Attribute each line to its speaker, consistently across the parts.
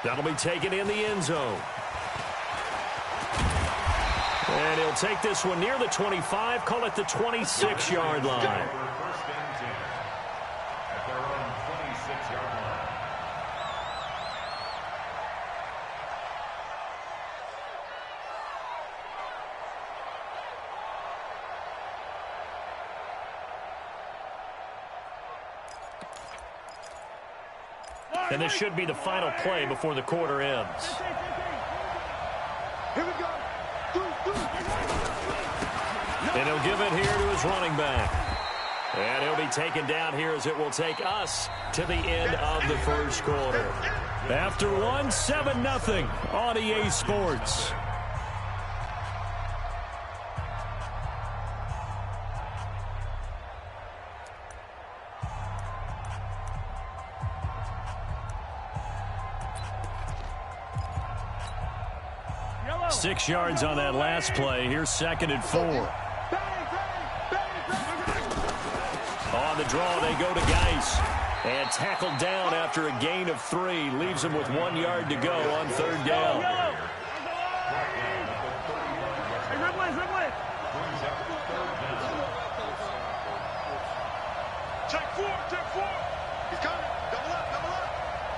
Speaker 1: That'll be taken in the end zone. And he'll take this one near the 25, call it the 26-yard line. And this should be the final play before the quarter ends.
Speaker 2: Here we go.
Speaker 1: And he'll give it here to his running back. And he'll be taken down here as it will take us to the end of the first quarter. After one, 7-0 on EA Sports.
Speaker 2: Yellow.
Speaker 1: 6 yards on that last play. Here's 2nd and 4. On the draw, they go to Geis. And tackled down after a gain of 3. Leaves him with 1 yard to go on 3rd down.
Speaker 2: Check 4, check 4. He's coming. Double up, double up.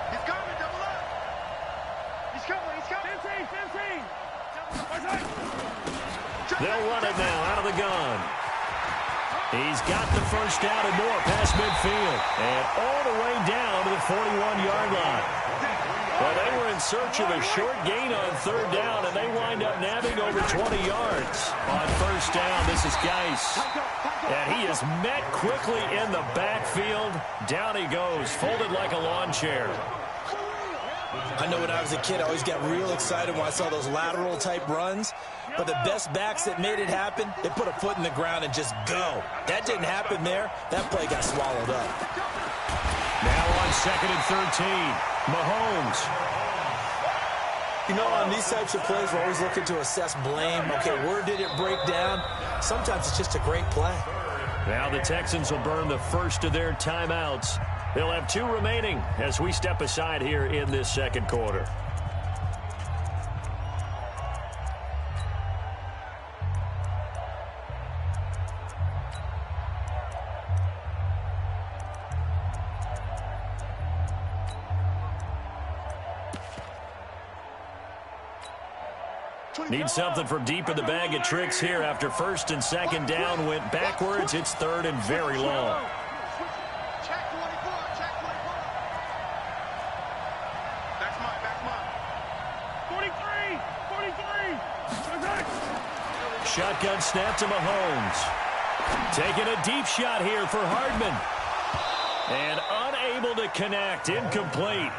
Speaker 2: He's coming, double up. He's coming, he's coming. 15.
Speaker 1: They'll run it now out of the gun. He's got the first down and more past midfield. And all the way down to the 41-yard line. Well, they were in search of a short gain on 3rd down, and they wind up nabbing over 20 yards. On 1st down, this is Geis. And he is met quickly in the backfield. Down he goes, folded like a lawn chair.
Speaker 3: I know when I was a kid, I always got real excited when I saw those lateral-type runs. But the best backs that made it happen, they put a foot in the ground and just go. That didn't happen there. That play got swallowed up.
Speaker 1: Now on 2nd and 13, Mahomes.
Speaker 3: You know, on these types of plays, we're always looking to assess blame. Okay, where did it break down? Sometimes it's just a great play.
Speaker 1: Now the Texans will burn the first of their timeouts. They'll have 2 remaining as we step aside here in this 2nd quarter. Need something from deep in the bag of tricks here after 1st and 2nd down went backwards. It's 3rd and very long.
Speaker 2: Check 24, check 24. That's mine, that's mine. 43, 43.
Speaker 1: Shotgun snap to Mahomes. Taking a deep shot here for Hardman. And unable to connect, incomplete.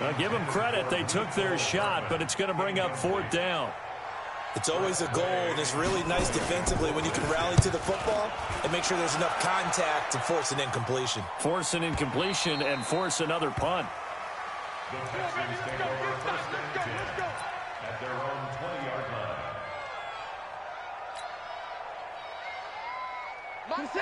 Speaker 1: I'll give them credit, they took their shot, but it's going to bring up 4th down.
Speaker 3: It's always a goal, and it's really nice defensively when you can rally to the football and make sure there's enough contact to force an incompletion.
Speaker 1: Force an incompletion and force another punt.
Speaker 2: The Texans take over 1st and 10 at their own 20-yard line.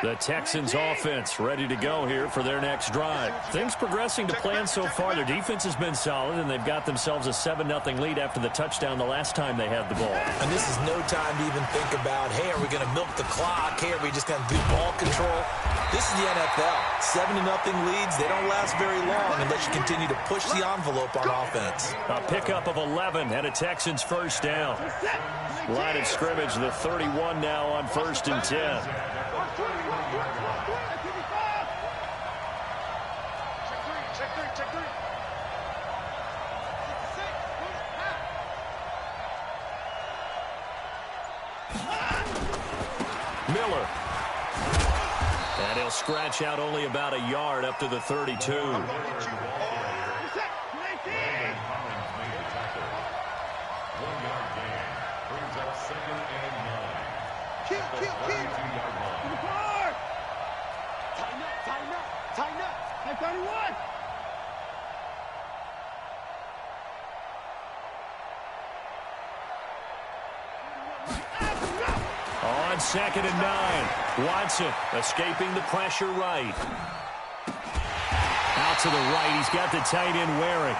Speaker 1: The Texans offense ready to go here for their next drive. Things progressing to plan so far. Their defense has been solid, and they've got themselves a 7-0 lead after the touchdown the last time they had the ball.
Speaker 3: And this is no time to even think about, hey, are we going to milk the clock? Hey, are we just going to do ball control? This is the NFL. 7-0 leads, they don't last very long unless you continue to push the envelope on offense.
Speaker 1: A pickup of 11 and a Texans first down. Line of scrimmage, the 31 now on 1st and 10.
Speaker 2: Check three.
Speaker 1: Miller. And he'll scratch out only about a yard up to the 32.
Speaker 2: Tighten up. Hey, 31.
Speaker 1: On 2nd and 9. Watson escaping the pressure right. Out to the right. He's got the tight end Waring.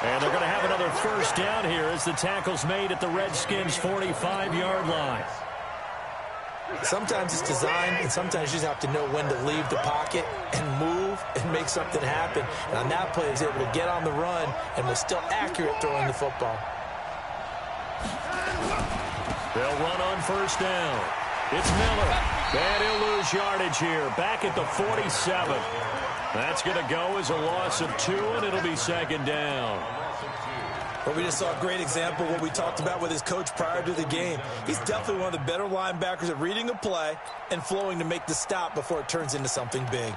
Speaker 1: And they're going to have another first down here as the tackle's made at the Redskins' 45-yard line.
Speaker 3: Sometimes it's designed, and sometimes you just have to know when to leave the pocket and move and make something happen. And on that play, he was able to get on the run and was still accurate throwing the football.
Speaker 1: They'll run on first down. It's Miller. And he'll lose yardage here. Back at the 47. That's going to go as a loss of 2, and it'll be second down.
Speaker 3: Well, we just saw a great example of what we talked about with his coach prior to the game. He's definitely one of the better linebackers at reading a play and flowing to make the stop before it turns into something big.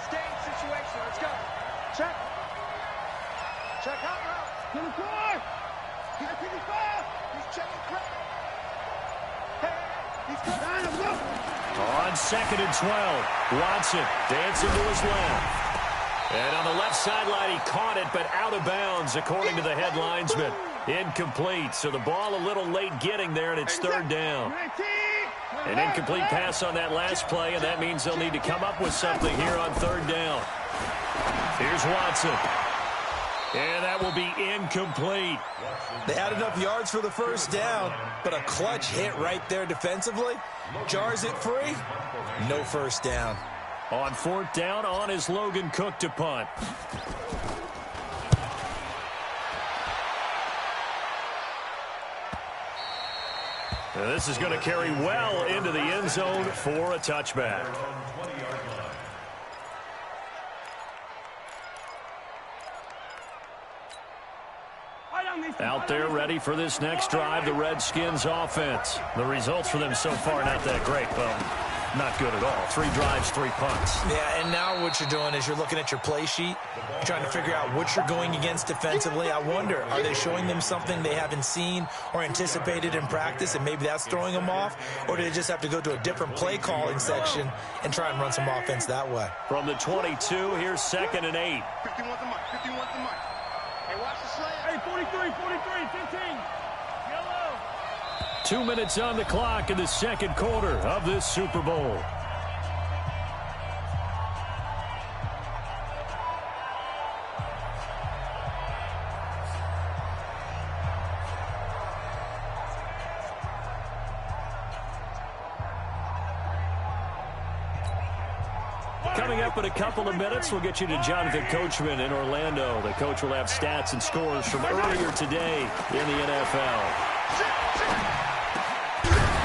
Speaker 2: Staying situation. Let's go. Check. Check out route. 24. He's 55. He's checking crap. Hey, he's coming. Let's go.
Speaker 1: On second and 12, Watson dancing to his left. And on the left sideline, he caught it, but out of bounds, according to the head linesman. Incomplete, so the ball a little late getting there, and it's third down. An incomplete pass on that last play, and that means they'll need to come up with something here on third down. Here's Watson. And that will be incomplete.
Speaker 3: They had enough yards for the first down, but a clutch hit right there defensively. Jars it free. No first down.
Speaker 1: On fourth down, on is Logan Cook to punt. And this is going to carry well into the end zone for a touchback. Out there ready for this next drive, the Redskins offense. The results for them so far not that great. Well, not good at all. 3 drives, 3 punts.
Speaker 3: Yeah, and now what you're doing is you're looking at your play sheet, trying to figure out what you're going against defensively. I wonder, are they showing them something they haven't seen or anticipated in practice, and maybe that's throwing them off? Or do they just have to go to a different play calling section and try and run some offense that way?
Speaker 1: From the 22, here's second and 8.
Speaker 2: 51's the mark. 51's the mark. Hey, watch the slant. Hey, 43, 15. Yellow.
Speaker 1: 2 minutes on the clock in the second quarter of this Super Bowl. Coming up in a couple of minutes, we'll get you to Jonathan Coachman in Orlando. The coach will have stats and scores from earlier today in the NFL.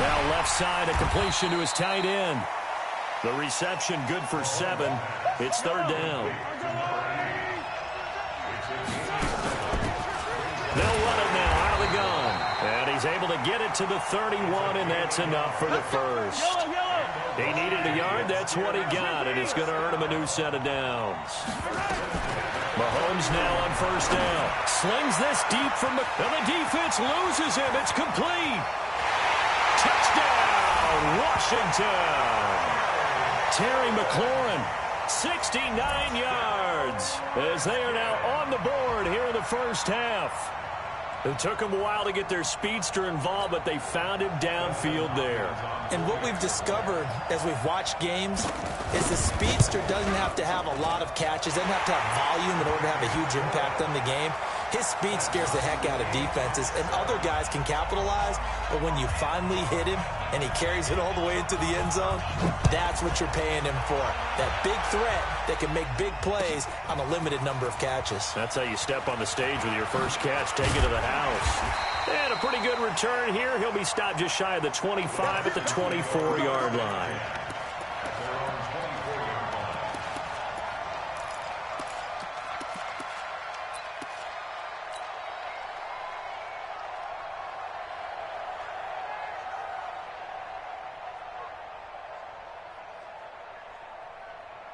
Speaker 1: Now left side, a completion to his tight end. The reception good for 7. It's third down. They'll run it now out of the gun. And he's able to get it to the 31, and that's enough for the first. He needed a yard. That's what he got, and it's going to earn him a new set of downs. Mahomes now on first down. Slings this deep from the... And the defense loses him. It's complete. Touchdown, Washington. Terry McLaurin, 69 yards, as they are now on the board here in the first half. It took them a while to get their speedster involved, but they found him downfield there.
Speaker 3: And what we've discovered as we've watched games is the speedster doesn't have to have a lot of catches, doesn't have to have volume in order to have a huge impact on the game. His speed scares the heck out of defenses, and other guys can capitalize, but when you finally hit him and he carries it all the way into the end zone, that's what you're paying him for. That big threat that can make big plays on a limited number of catches.
Speaker 1: That's how you step on the stage with your first catch, take it to the house. And a pretty good return here. He'll be stopped just shy of the 25 at the 24-yard line.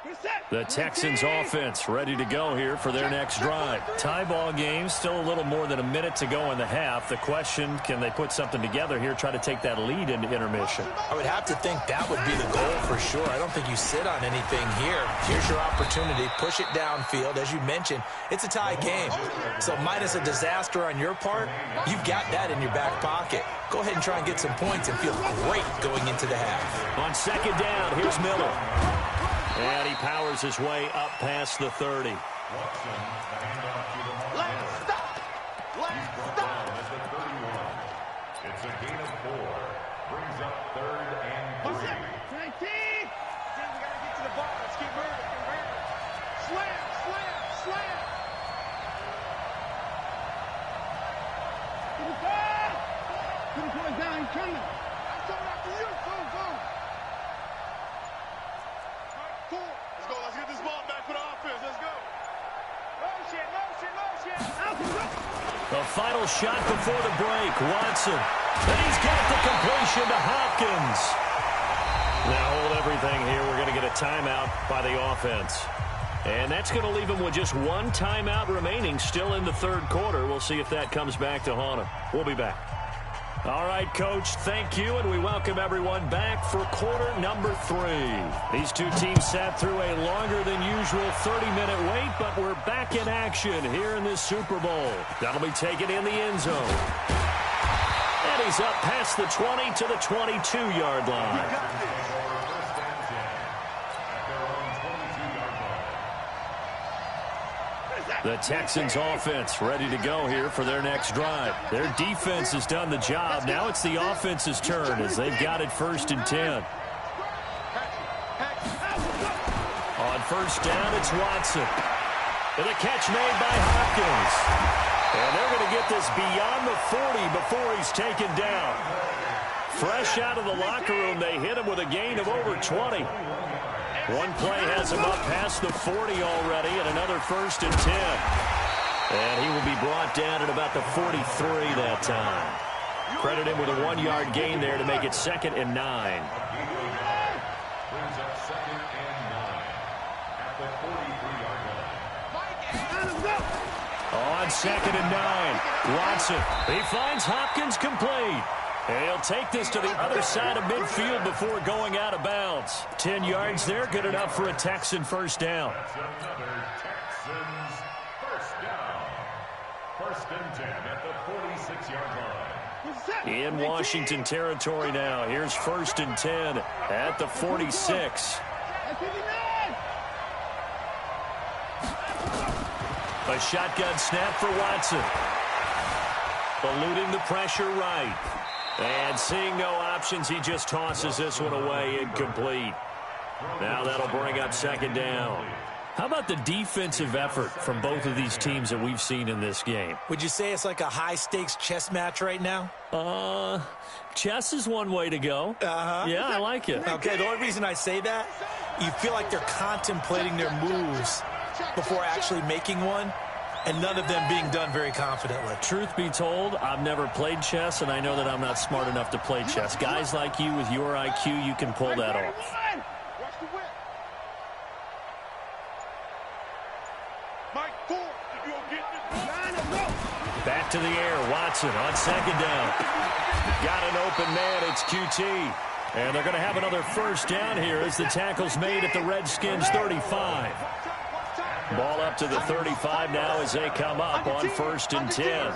Speaker 2: Get set.
Speaker 1: The Texans offense ready to go here for their next drive. Tie ball game, still a little more than a minute to go in the half. The question, can they put something together here, try to take that lead into intermission?
Speaker 3: I would have to think that would be the goal for sure. I don't think you sit on anything here. Here's your opportunity. Push it downfield. As you mentioned, it's a tie game. So minus a disaster on your part, you've got that in your back pocket. Go ahead and try and get some points and feel great going into the half.
Speaker 1: On second down, here's Miller. And he powers his way up past the 30.
Speaker 2: Let's stop! Let's stop!
Speaker 4: It's a gain of 4. Brings up 3rd and 3.
Speaker 2: 19! We gotta get to the ball. Let's keep moving. Slam! Slam! Slam! Put the boy down. He's coming. I'm coming after you. Boom, boom. Cool. Let's go. Let's get this ball back for the offense. Let's go. Motion, motion, motion.
Speaker 1: The final shot before the break. Watson. And he's got the completion to Hopkins. Now hold everything here. We're going to get a timeout by the offense. And that's going to leave him with just one timeout remaining still in the third quarter. We'll see if that comes back to haunt him. We'll be back. All right, Coach, thank you, and we welcome everyone back for quarter number 3. These two teams sat through a longer than usual 30-minute wait, but we're back in action here in this Super Bowl. That'll be taken in the end zone. And he's up past the 20 to the 22-yard line. The Texans offense ready to go here for their next drive. Their defense has done the job. Now it's the offense's turn as they've got it 1st and 10. On first down, it's Watson. And a catch made by Hopkins. And they're going to get this beyond the 40 before he's taken down. Fresh out of the locker room, they hit him with a gain of over 20. One play has him up past the 40 already, and another 1st and 10. And he will be brought down at about the 43 that time. Credit him with a 1-yard gain there to make it 2nd and 9.
Speaker 4: Brings up 2nd and 9 at the 43-yard line.
Speaker 1: On 2nd and 9, Watson. He finds Hopkins complete. And he'll take this to the other side of midfield before going out of bounds. 10 yards there, good enough for a Texan first down.
Speaker 4: That's another Texans first down. 1st and 10 at the 46-yard line.
Speaker 1: In Washington territory now. Here's 1st and 10 at the 46. A shotgun snap for Watson. Eluding the pressure right. And seeing no options, he just tosses this one away, incomplete. Now that'll bring up 2nd down. How about the defensive effort from both of these teams that we've seen in this game?
Speaker 3: Would you say it's like a high-stakes chess match right now?
Speaker 1: Chess is one way to go. Yeah, I like it.
Speaker 3: Okay, the only reason I say that, you feel like they're contemplating their moves before actually making one, and none of them being done very confidently.
Speaker 1: Truth be told, I've never played chess, and I know that I'm not smart enough to play chess. Guys like you with your IQ, you can pull that off. Back to the air, Watson on 2nd down. Got an open man, it's QT. And they're going to have another first down here as the tackle's made at the Redskins 35. Ball up to the 35 now as they come up on 1st and 10.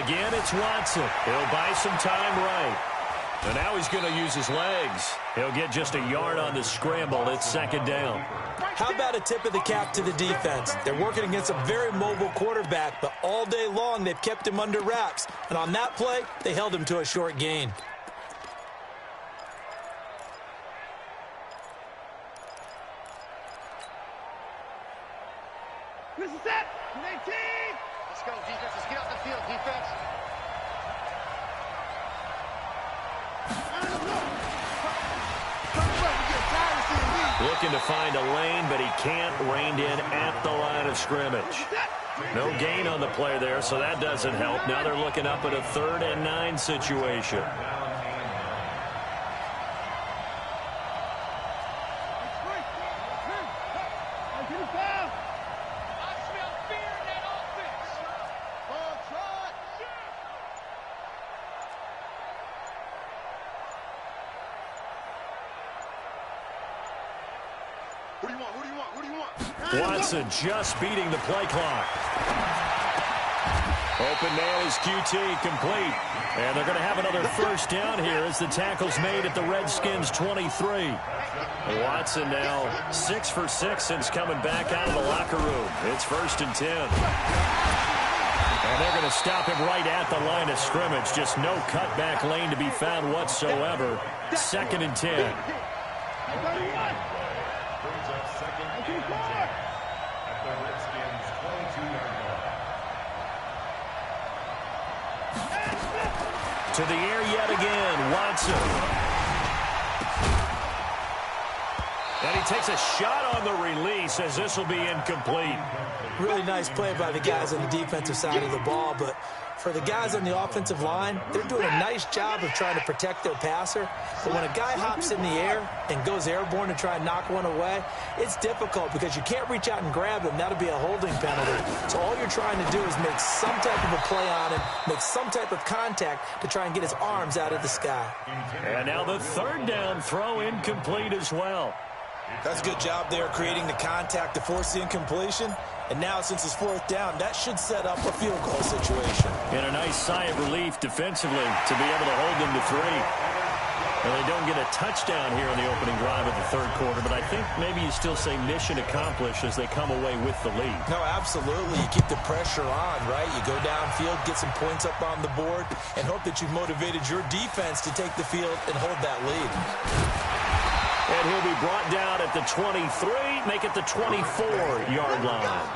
Speaker 1: Again, it's Watson. He'll buy some time right. And now he's going to use his legs. He'll get just a yard on the scramble. It's 2nd down.
Speaker 3: How about a tip of the cap to the defense? They're working against a very mobile quarterback, but all day long they've kept him under wraps. And on that play, they held him to a short gain.
Speaker 2: This is it. 19. Let's go, defense. Let's get off the field, defense.
Speaker 1: Looking to find a lane, but he can't. Reined in at the line of scrimmage. No gain on the play there, so that doesn't help. Now they're looking up at a 3rd and 9 situation. Watson just beating the play clock. Open man is QT, complete. And they're going to have another first down here as the tackle's made at the Redskins' 23. Watson now 6 for 6 since coming back out of the locker room. It's 1st and 10. And they're going to stop him right at the line of scrimmage. Just no cutback lane to be found whatsoever. 2nd and 10. To the air yet again, Watson. And he takes a shot on the release as this will be incomplete.
Speaker 3: Really nice play by the guys on the defensive side of the ball, but for the guys on the offensive line, they're doing a nice job of trying to protect their passer. But when a guy hops in the air and goes airborne to try and knock one away, it's difficult because you can't reach out and grab him. That'll be a holding penalty. So all you're trying to do is make some type of a play on him, make some type of contact to try and get his arms out of the sky.
Speaker 1: And now the 3rd down throw incomplete as well.
Speaker 3: That's a good job there creating the contact to force the incompletion. And now, since it's 4th down, that should set up a field goal situation.
Speaker 1: And a nice sigh of relief defensively to be able to hold them to 3. And they don't get a touchdown here in the opening drive of the 3rd quarter, but I think maybe you still say mission accomplished as they come away with the lead.
Speaker 3: No, absolutely. You keep the pressure on, right? You go downfield, get some points up on the board, and hope that you've motivated your defense to take the field and hold that lead.
Speaker 1: And he'll be brought down at the 23, make it the 24-yard line.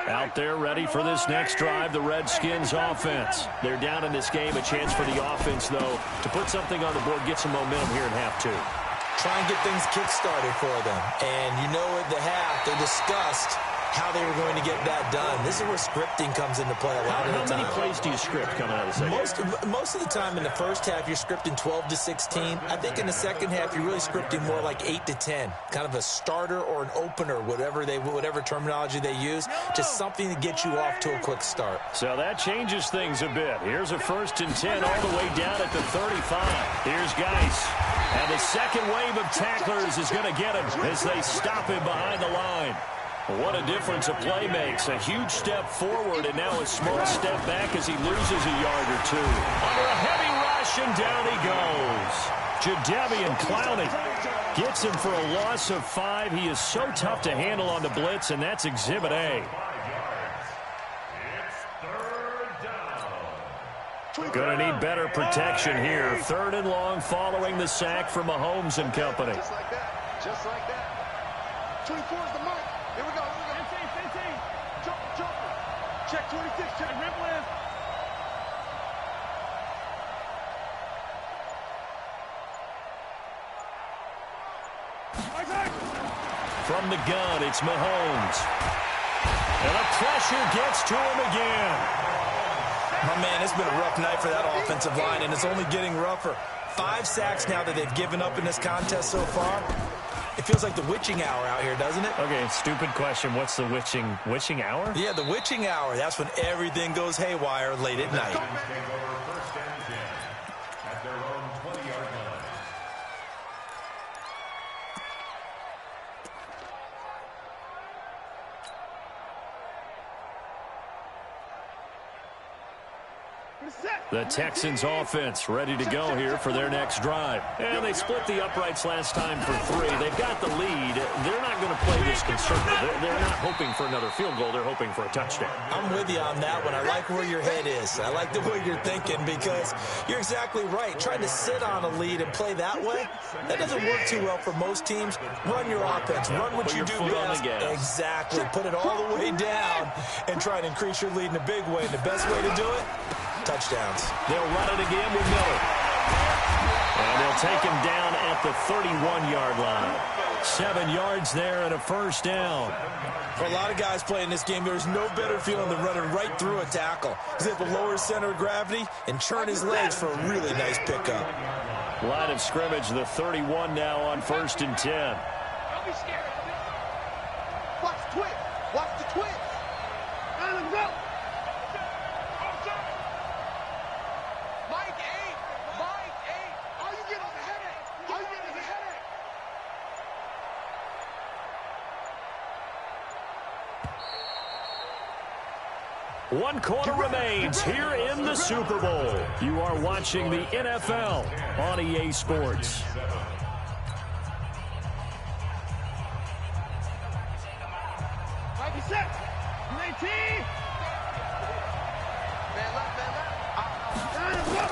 Speaker 1: Out there ready for this next drive, the Redskins offense. They're down in this game. A chance for the offense, though, to put something on the board, get some momentum here in half 2.
Speaker 3: Try and get things kick-started for them. And you know at the half, they discussed how they were going to get that done. This is where scripting comes into play a lot of the time.
Speaker 1: How many plays do you script coming out of the second?
Speaker 3: Most of the time in the first half, you're scripting 12 to 16. I think in the second half, you're really scripting more like 8 to 10. Kind of a starter or an opener, whatever terminology they use. Just something to get you off to a quick start.
Speaker 1: So that changes things a bit. Here's a 1st and 10 all the way down at the 35. Here's Geis. And the second wave of tacklers is going to get him as they stop him behind the line. What a difference a play makes. A huge step forward and now a small step back as he loses a yard or 2. Under a heavy rush and down he goes. Jadeveon Clowney gets him for a loss of 5. He is so tough to handle on the blitz, and that's Exhibit A. Going to need better protection here. 3rd and long following the sack from Mahomes and company.
Speaker 2: Just like that. Just like that. 24 is the mark. Here we go. 15. Jump. Check 26. Check. Rip list.
Speaker 1: From the gun, it's Mahomes. And the pressure gets to him again.
Speaker 3: My man, it's been a rough night for that offensive line, and it's only getting rougher. 5 sacks now that they've given up in this contest so far. It feels like the witching hour out here, doesn't it?
Speaker 1: Okay, stupid question. What's the witching hour?
Speaker 3: Yeah, the witching hour. That's when everything goes haywire late at night.
Speaker 1: The Texans offense ready to go here for their next drive. And they split the uprights last time for 3. They've got the lead. They're not going to play this most conservative. They're not hoping for another field goal. They're hoping for a touchdown.
Speaker 3: I'm with you on that one. I like where your head is. I like the way you're thinking because you're exactly right. Trying to sit on a lead and play that way, that doesn't work too well for most teams. Run your offense. Run what you do best. Exactly. Put it all the way down and try and increase your lead in a big way. And the best way to do it, touchdowns.
Speaker 1: They'll run it again with Miller. And they'll take him down at the 31-yard line. 7 yards there and a first down.
Speaker 3: For a lot of guys playing this game, there's no better feeling than running right through a tackle. He's able to lower his center of gravity and churn his legs for a really nice pickup.
Speaker 1: Line of scrimmage, the 31 now on 1st and 10.
Speaker 2: Don't be scared. Watch the twist. Watch the twist. Let him go. Mike 8. Mike 8. All you get is a headache. All you get is a headache.
Speaker 1: One quarter remains here in the Super Bowl. You are watching the NFL on EA Sports.
Speaker 2: Mike is set. 19. Man left. Let him go.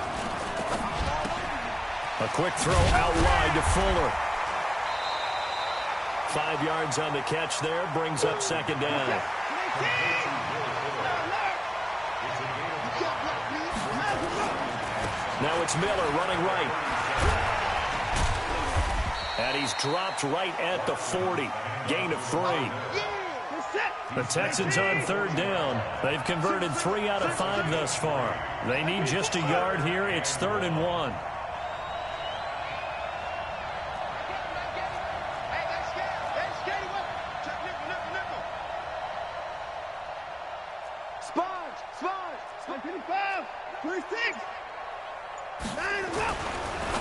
Speaker 1: A quick throw out wide to Fuller. 5 yards on the catch there, brings up second down. Now it's Miller running right. And he's dropped right at the 40. Gain of 3. The Texans on 3rd down. They've converted 3 out of 5 thus far. They need just a yard here. It's 3rd and 1.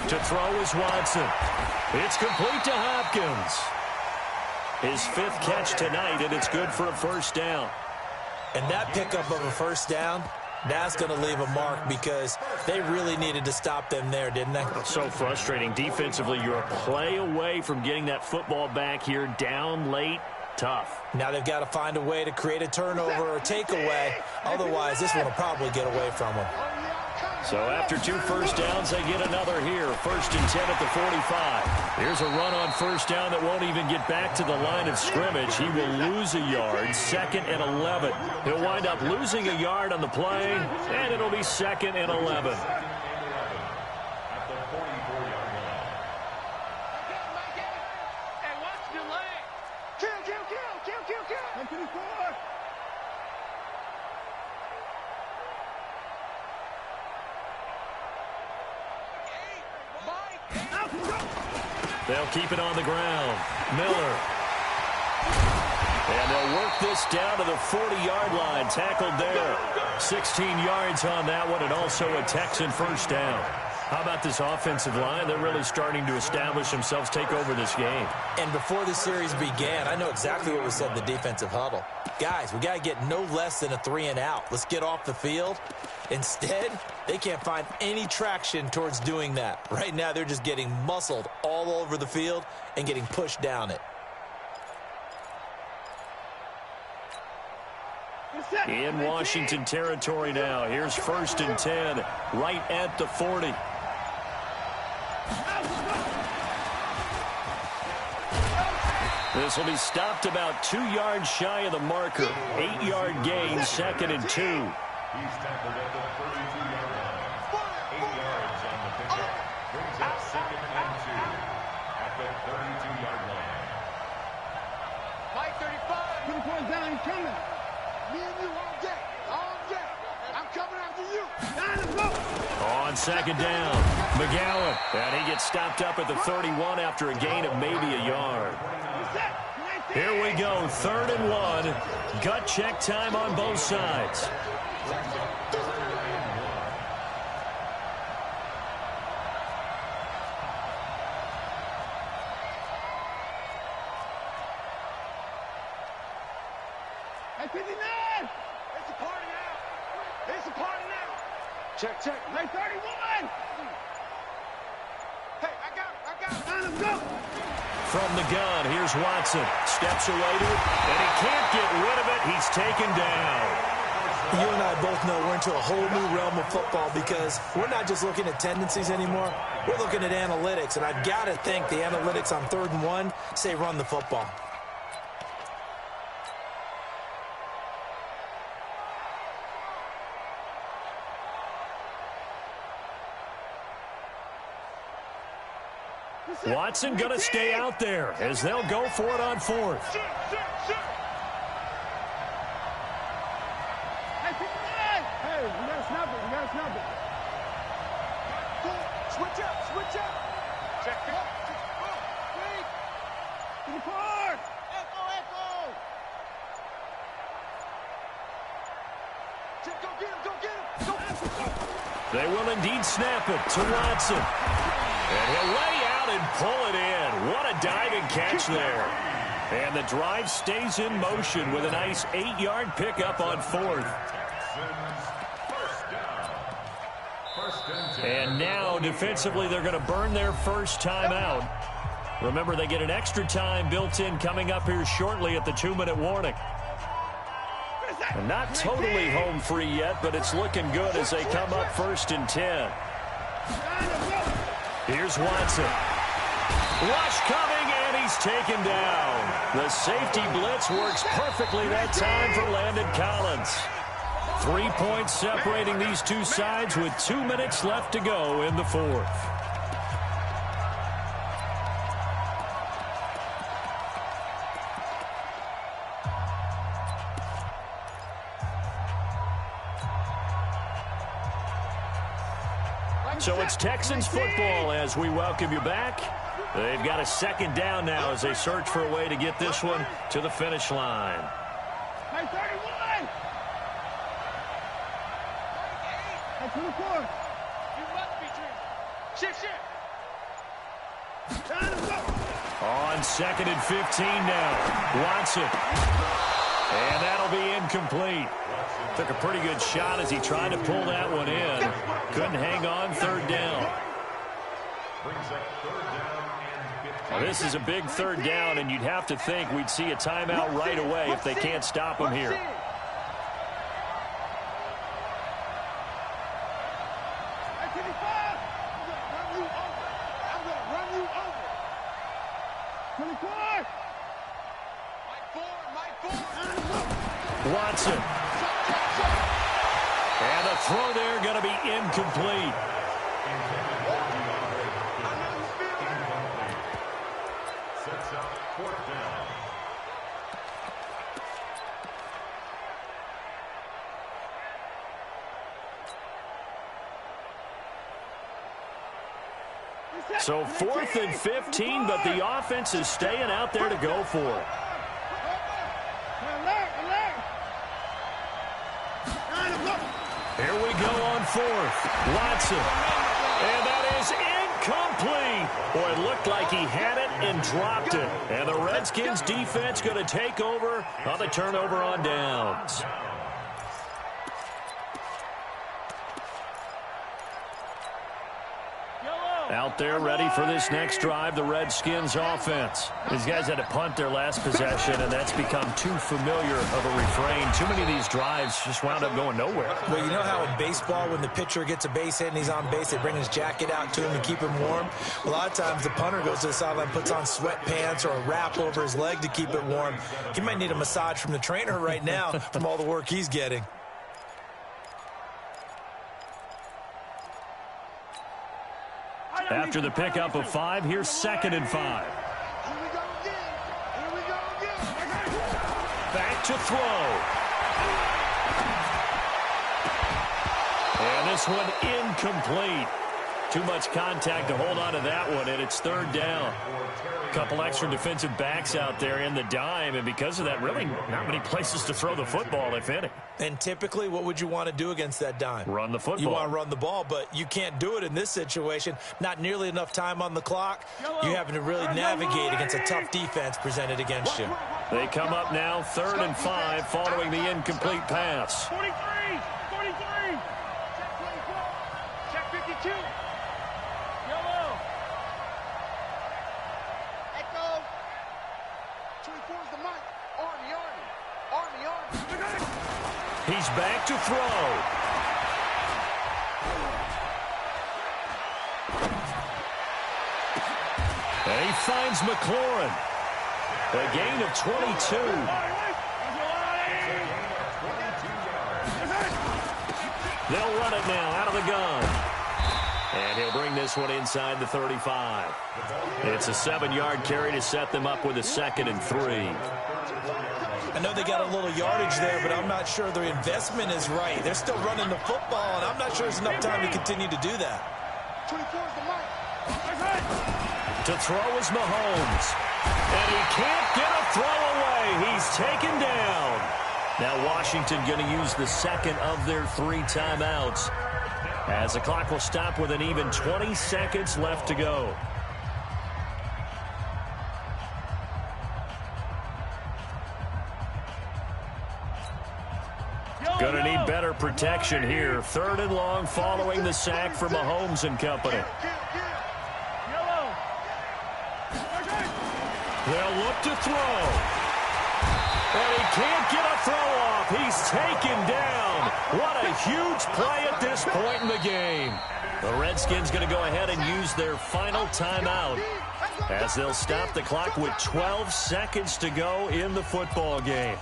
Speaker 1: To throw is Watson. It's complete to Hopkins. His 5th catch tonight, and it's good for a first down.
Speaker 3: And that pickup of a first down, that's going to leave a mark because they really needed to stop them there, didn't they?
Speaker 1: So frustrating. Defensively, you're a play away from getting that football back here down late. Tough.
Speaker 3: Now they've got to find a way to create a turnover or takeaway. Otherwise, this one will probably get away from them.
Speaker 1: So after 2 first downs, they get another here. 1st and 10 at the 45. Here's a run on first down that won't even get back to the line of scrimmage. He will lose a yard. 2nd and 11. He'll wind up losing a yard on the play, and it'll be 2nd and 11. They'll keep it on the ground. Miller. And they'll work this down to the 40-yard line. Tackled there. 16 yards on that one, and also a Texan first down. How about this offensive line? They're really starting to establish themselves, take over this game.
Speaker 3: And before the series began, I know exactly what we said in the defensive huddle. Guys, we got to get no less than a 3 and out. Let's get off the field. Instead, they can't find any traction towards doing that. Right now, they're just getting muscled all over the field and getting pushed down it.
Speaker 1: In Washington territory now. Here's 1st and 10, right at the 40. This will be stopped about 2 yards shy of the marker. 8-yard gain, 2nd and 2.
Speaker 4: He's tackled at the 32-yard line. 8 yards on the pickup. Brings up 2nd and 2 at the 32-yard line.
Speaker 2: Mike 35. Put the point down. He's coming. Me and you all day. All day. I'm coming after you. Let's go.
Speaker 1: On 2nd down, McGowan. And he gets stopped up at the 31 after a gain of maybe a yard. Here we go, 3rd and 1. Gut check time on both sides.
Speaker 2: Hey, 59! It's a party now! It's a party now! Check. Hey, 31! Hey, I got it! Let's go!
Speaker 1: from the gun. Here's Watson. Steps away to it, and he can't get rid of it. He's taken down.
Speaker 3: You and I both know we're into a whole new realm of football because we're not just looking at tendencies anymore. We're looking at analytics, and I've got to think the analytics on 3rd and 1 say run the football.
Speaker 1: Watson going to stay out there as they'll go for it on 4th.
Speaker 2: Hey, we gotta snap it. We gotta snap it. Switch up. Switch up. Check it. Wait. To the court. Echo. Check, go get him. Go.
Speaker 1: They will indeed snap it to Watson. And he'll lay out and pull it in. What a diving catch there. And the drive stays in motion with a nice 8-yard pickup on 4th. And now, defensively, they're going to burn their first timeout. Remember, they get an extra time built in coming up here shortly at the 2-minute warning. And not totally home free yet, but it's looking good as they come up 1st and 10. Here's Watson. Rush coming, and he's taken down. The safety blitz works perfectly that time for Landon Collins. 3 points separating these two sides with 2 minutes left to go in the 4th. So it's Texans football as we welcome you back. They've got a 2nd down now as they search for a way to get this one to the finish line.
Speaker 2: Hey, 31. Hey, 24. You must be true. Shift.
Speaker 1: On 2nd and 15 now. Watson. And that'll be incomplete. Took a pretty good shot as he tried to pull that one in. Couldn't hang on 3rd down. Now, this is a big 3rd down, and you'd have to think we'd see a timeout right away if they can't stop him here. Watson. And the throw there going to be incomplete.
Speaker 4: Sets up 4th down.
Speaker 1: So 4th and 15, but the offense is staying out there to go for it. Here we go on 4th. Watson. And that is incomplete. Boy, it looked like he had it and dropped it. And the Redskins defense going to take over on the turnover on downs. Out there ready for this next drive, the Redskins offense. These guys had to punt their last possession, and that's become too familiar of a refrain. Too many of these drives just wound up going nowhere.
Speaker 3: Well, you know how in baseball when the pitcher gets a base hit and he's on base, they bring his jacket out to him and keep him warm? A lot of times the punter goes to the sideline, puts on sweatpants or a wrap over his leg to keep it warm. He might need a massage from the trainer right now from all the work he's getting.
Speaker 1: After the pickup of 5, here's 2nd and 5.
Speaker 2: Here we go again.
Speaker 1: Back to throw. And this one incomplete. Too much contact to hold on to that one, and it's 3rd down. A couple extra defensive backs out there in the dime, and because of that, really not many places to throw the football, if any.
Speaker 3: And typically, what would you want to do against that dime?
Speaker 1: Run the football.
Speaker 3: You want to run the ball, but you can't do it in this situation. Not nearly enough time on the clock. You're having to really navigate against a tough defense presented against you.
Speaker 1: They come up now 3rd and 5 following the incomplete pass.
Speaker 2: 43. Check 52. Yellow. Echo. mic. Army, Army. Army, Army.
Speaker 1: He's back to throw. And he finds McLaurin. A gain of 22. They'll run it now out of the gun. And he'll bring this one inside the 35. It's a 7-yard carry to set them up with a 2nd and 3.
Speaker 3: I know they got a little yardage there, but I'm not sure their investment is right. They're still running the football, and I'm not sure there's enough time to continue to do that.
Speaker 2: 24 is the mic.
Speaker 1: To throw is Mahomes. And he can't get a throw away. He's taken down. Now Washington going to use the 2nd of their 3 timeouts, as the clock will stop with an even 20 seconds left to go. Going to need better protection here. 3rd and long following the sack for Mahomes and company. They'll look to throw. And he can't get a throw off. He's taken down. What a huge play at this point in the game. The Redskins going to go ahead and use their final timeout, as they'll stop the clock with 12 seconds to go in the football game.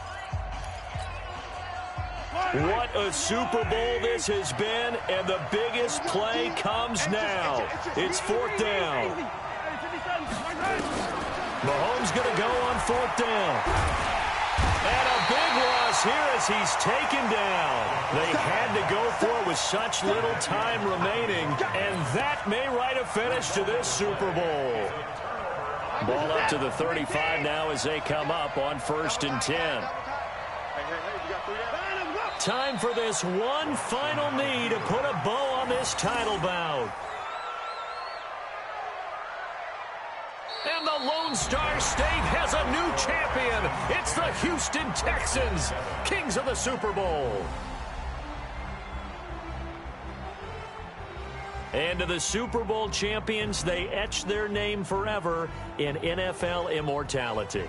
Speaker 1: What a Super Bowl this has been, and the biggest play comes now. It's 4th down. Mahomes going to go on 4th down. And a big loss here as he's taken down. They had to go for it with such little time remaining, and that may write a finish to this Super Bowl. Ball up to the 35 now as they come up on 1st and 10. Time for this one final knee to put a bow on this title bout. And the Lone Star State has a new champion. It's the Houston Texans, kings of the Super Bowl. And to the Super Bowl champions, they etch their name forever in NFL immortality.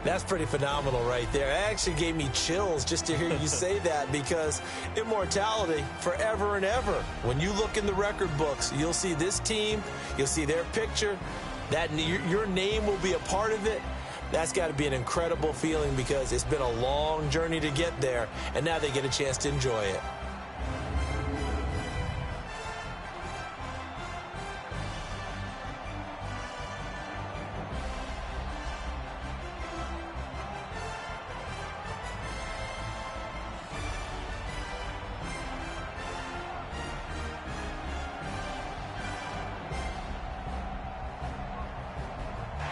Speaker 3: That's pretty phenomenal right there. It actually gave me chills just to hear you say that, because immortality forever and ever. When you look in the record books, you'll see this team, you'll see their picture, that your name will be a part of it. That's got to be an incredible feeling, because it's been a long journey to get there, and now they get a chance to enjoy it.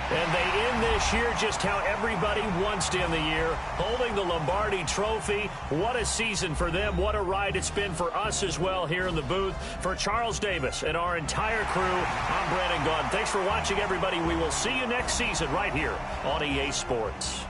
Speaker 1: And they end this year just how everybody wants to end the year, holding the Lombardi Trophy. What a season for them. What a ride it's been for us as well here in the booth. For Charles Davis and our entire crew, I'm Brandon Gaudin. Thanks for watching, everybody. We will see you next season right here on EA Sports.